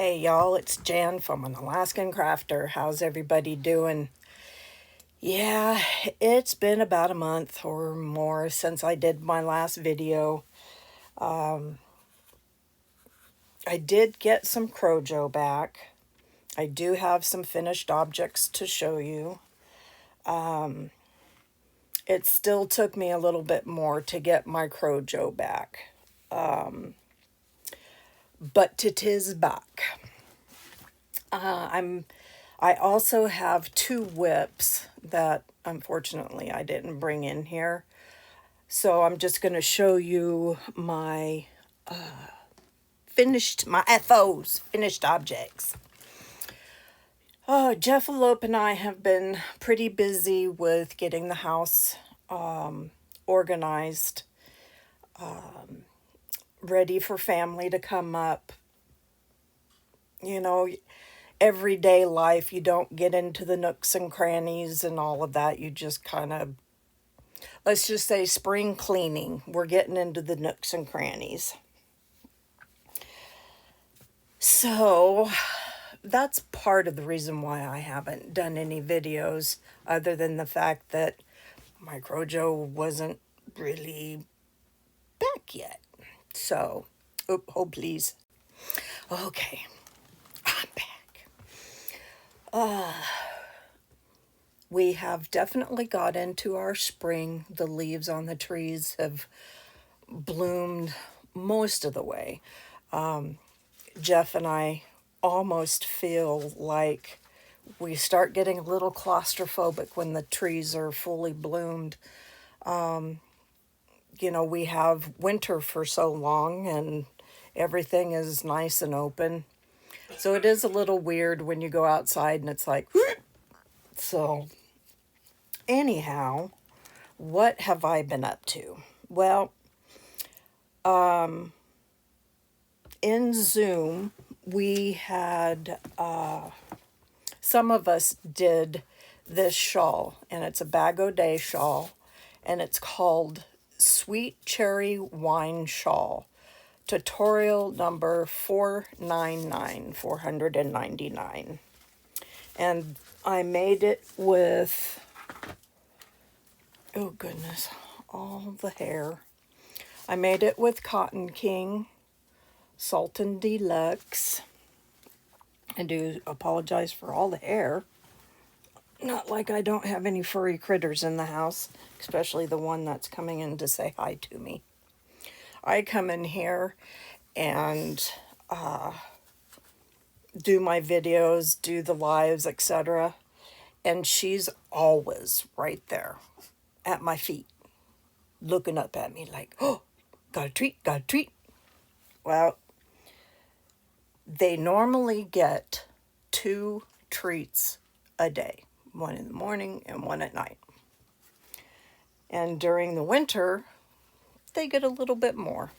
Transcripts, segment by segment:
Hey y'all, it's Jan from an Alaskan Crafter. How's everybody doing? Yeah, it's been about a month or more since I did my last video. I did get some Crojo back. I do have some finished objects to show you. It still took me a little bit more to get my Crojo back. But it is back. I also have two whips that unfortunately I didn't bring in here. So I'm just going to show you my FOs, finished objects. Jeffalope and I have been pretty busy with getting the house organized, ready for family to come up. You know, everyday life, you don't get into the nooks and crannies and all of that. You just kind of, let's just say spring cleaning. We're getting into the nooks and crannies. So that's part of the reason why I haven't done any videos, other than the fact that my Crojo wasn't really back yet. So, oh please. Okay, I'm back. We have definitely got into our spring. The leaves on the trees have bloomed most of the way. Jeff and I almost feel like we start getting a little claustrophobic when the trees are fully bloomed. We have winter for so long and everything is nice and open. So it is a little weird when you go outside and it's like, whoop. So anyhow, what have I been up to? Well, in Zoom, we had, some of us did this shawl, and it's a Bag O' Day shawl, and it's called Sweet Cherry Wine Shawl, tutorial number 499. And I made it with, oh goodness, all the hair. I made it with Cotton King, Sultan Deluxe. I do apologize for all the hair. Not like I don't have any furry critters in the house, especially the one that's coming in to say hi to me. I come in here and do my videos, do the lives, etc. And she's always right there at my feet, looking up at me like, oh, got a treat, got a treat. Well, they normally get 2 treats a day, one in the morning and one at night. And during the winter, they get a little bit more.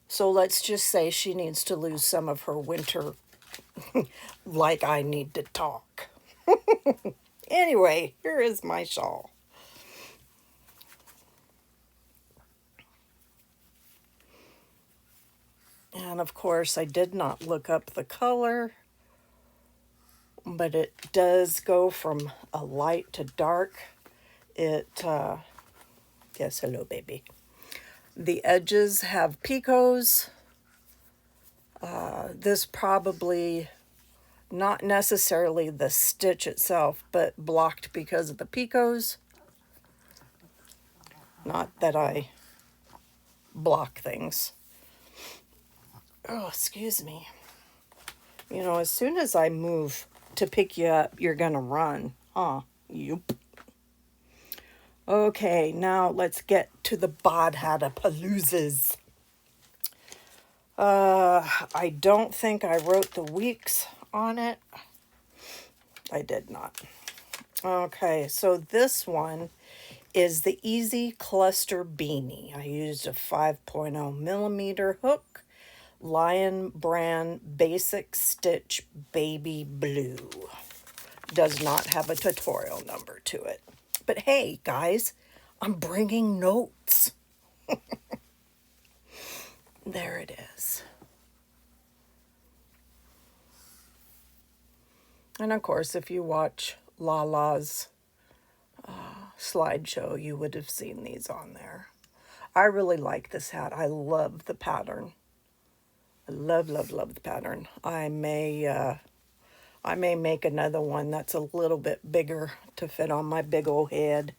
So let's just say she needs to lose some of her winter like I need to talk. Anyway, here is my shawl. And of course, I did not look up the color, but it does go from a light to dark. Yes, hello, baby. The edges have picots. This probably, not necessarily the stitch itself, but blocked because of the picots. Not that I block things. Oh, excuse me. You know, as soon as I move to pick you up, you're gonna run. Huh? Yup. Okay, now let's get to the Bodhadapaloozas. I don't think I wrote the weeks on it. I did not. Okay, so this one is the Easy Cluster Beanie. I used a 5.0 millimeter hook, Lion brand Basic Stitch Baby Blue. Does not have a tutorial number to it. But hey, guys, I'm bringing notes. There it is. And of course, if you watch Lala's slideshow, you would have seen these on there. I really like this hat. I love the pattern. I love, love, love the pattern. I may make another one that's a little bit bigger to fit on my big old head.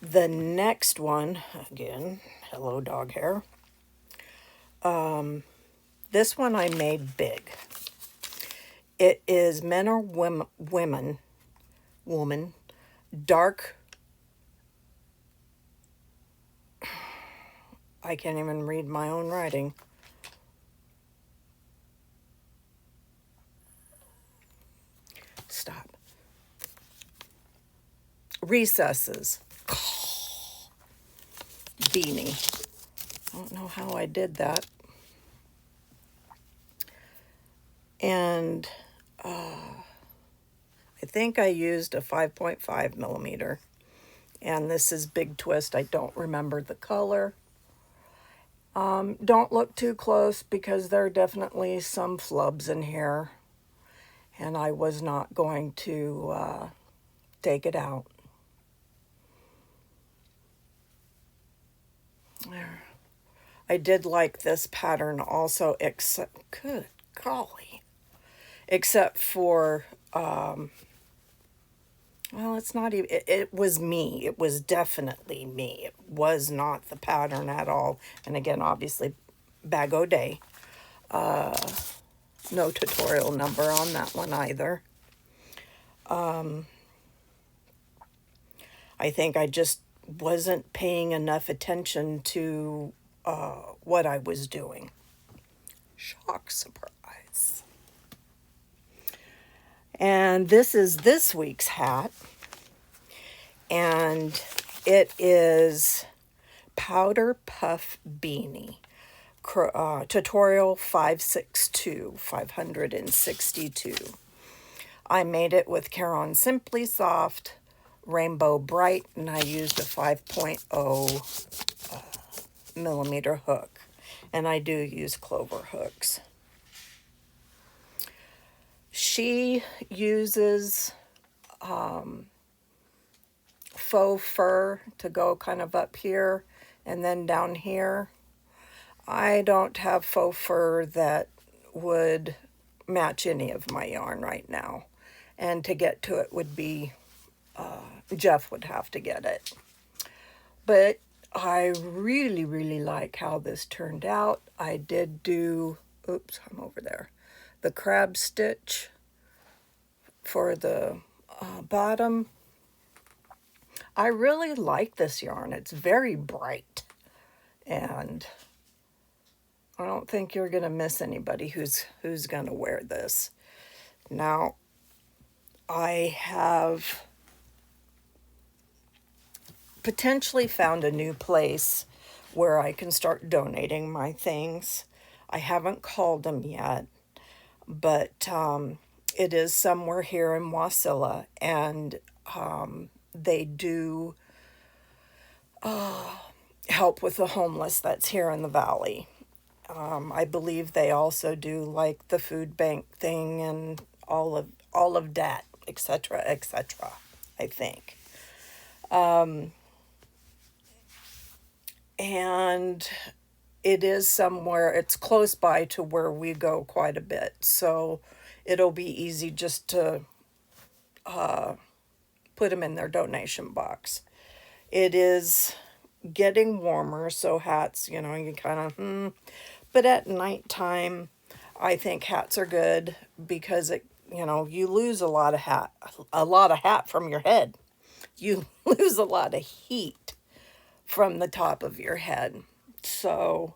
The next one, again, hello dog hair. This one I made big. It is men or woman, dark. I can't even read my own writing. Stop. Recesses. Beanie. I don't know how I did that. And I think I used a 5.5 millimeter. And this is Big Twist. I don't remember the color. Don't look too close because there are definitely some flubs in here. And I was not going to take it out. There. I did like this pattern also, except, good golly, except for, well, it's not even, it was me. It was definitely me. It was not the pattern at all. And again, obviously, bag o' day. No tutorial number on that one either. I think I just wasn't paying enough attention to what I was doing. Shock surprise. And this is this week's hat. And it is Powder Puff Beanie. Tutorial 562. I made it with Caron Simply Soft Rainbow Bright, and I used a 5.0 millimeter hook. And I do use clover hooks. She uses faux fur to go kind of up here and then down here. I don't have faux fur that would match any of my yarn right now. And to get to it would be, Jeff would have to get it. But I really, really like how this turned out. I did do, oops, I'm over there, the crab stitch for the bottom. I really like this yarn. It's very bright. And I don't think you're going to miss anybody who's going to wear this. Now, I have potentially found a new place where I can start donating my things. I haven't called them yet, but it is somewhere here in Wasilla, and they do help with the homeless that's here in the valley. I believe they also do like the food bank thing and all of that, etc., etc., I think. And it is somewhere, it's close by to where we go quite a bit, so it'll be easy just to put them in their donation box. It is getting warmer, so hats, you kind of, but at nighttime, I think hats are good because you lose a lot of hat from your head. You lose a lot of heat from the top of your head. So,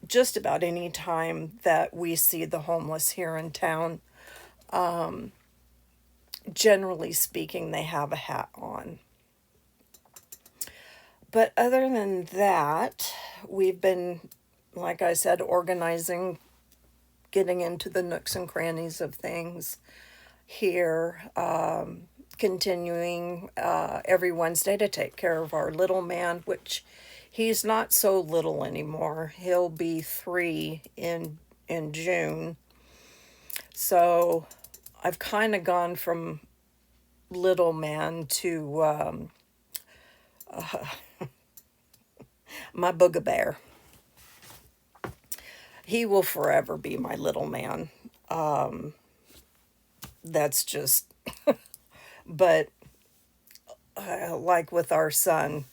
just about any time that we see the homeless here in town, generally speaking, they have a hat on. But other than that, we've been, like I said, organizing, getting into the nooks and crannies of things here, continuing every Wednesday to take care of our little man, which he's not so little anymore. He'll be 3 in June. So I've kind of gone from little man to my booger bear. He will forever be my little man. That's just, but like with our son,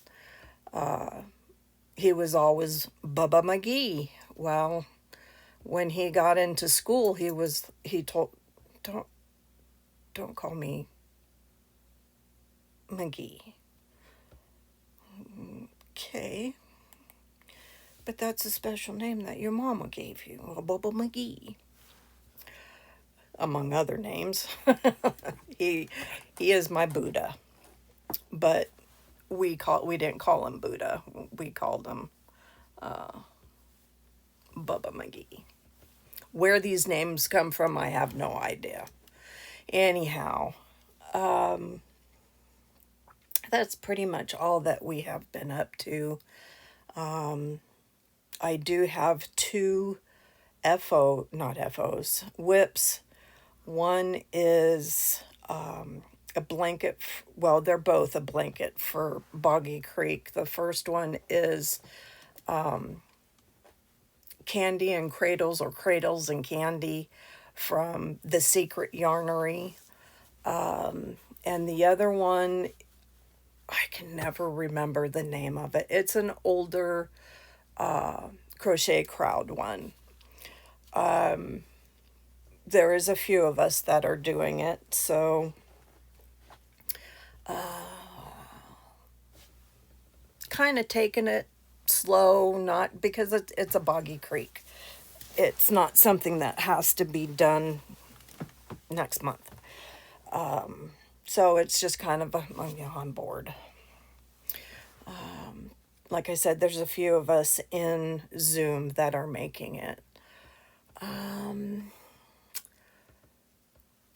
he was always Bubba McGee. Well, when he got into school, he told, don't, don't call me McGee. Okay. But that's a special name that your mama gave you, Bubba McGee, among other names. he he is my Buddha, but we didn't call him Buddha. We called him Bubba McGee. Where these names come from, I have no idea. Anyhow, that's pretty much all that we have been up to. I do have two not FOs, whips. One is a blanket, well, they're both a blanket for Boggy Creek. The first one is candy and cradles, or cradles and candy, from the Secret Yarnery. And the other one, I can never remember the name of it. It's an older crochet crowd one. There is a few of us that are doing it, so kind of taking it slow, not because it's a boggy creek. It's not something that has to be done next month. So it's just kind of, on board. Like I said, there's a few of us in Zoom that are making it.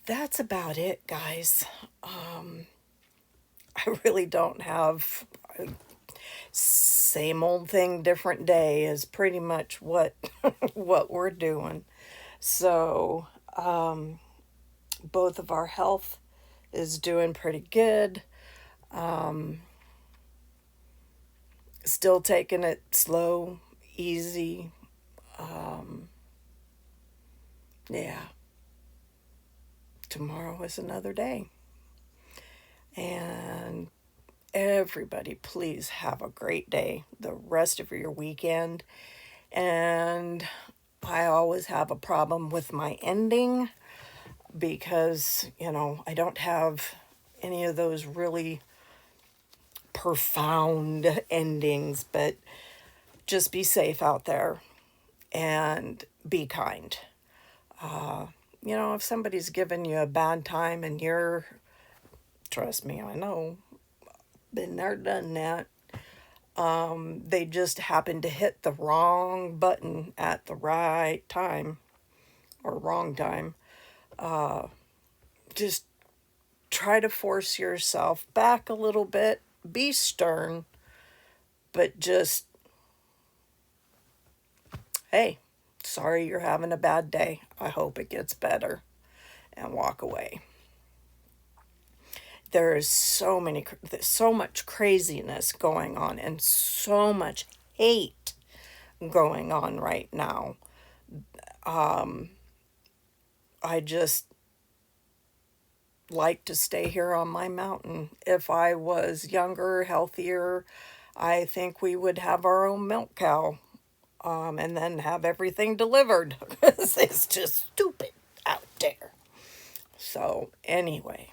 That's about it, guys. I really don't have, same old thing, different day is pretty much what what we're doing. So both of our health is doing pretty good. Still taking it slow, easy. Yeah. Tomorrow is another day. And everybody, please have a great day, the rest of your weekend. And I always have a problem with my ending because, I don't have any of those really profound endings, but just be safe out there and be kind. If somebody's giving you a bad time and trust me, I know, been there, done that. They just happen to hit the wrong button at the right time, or wrong time. Just try to force yourself back a little bit. Be stern, but just, hey, sorry you're having a bad day. I hope it gets better, and walk away. There is so much craziness going on and so much hate going on right now. I just like to stay here on my mountain. If I was younger, healthier, I think we would have our own milk cow, and then have everything delivered. It's just stupid out there. So anyway,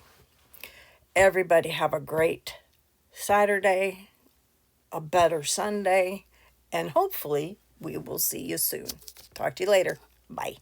everybody have a great Saturday, a better Sunday, and hopefully we will see you soon. Talk to you later. Bye.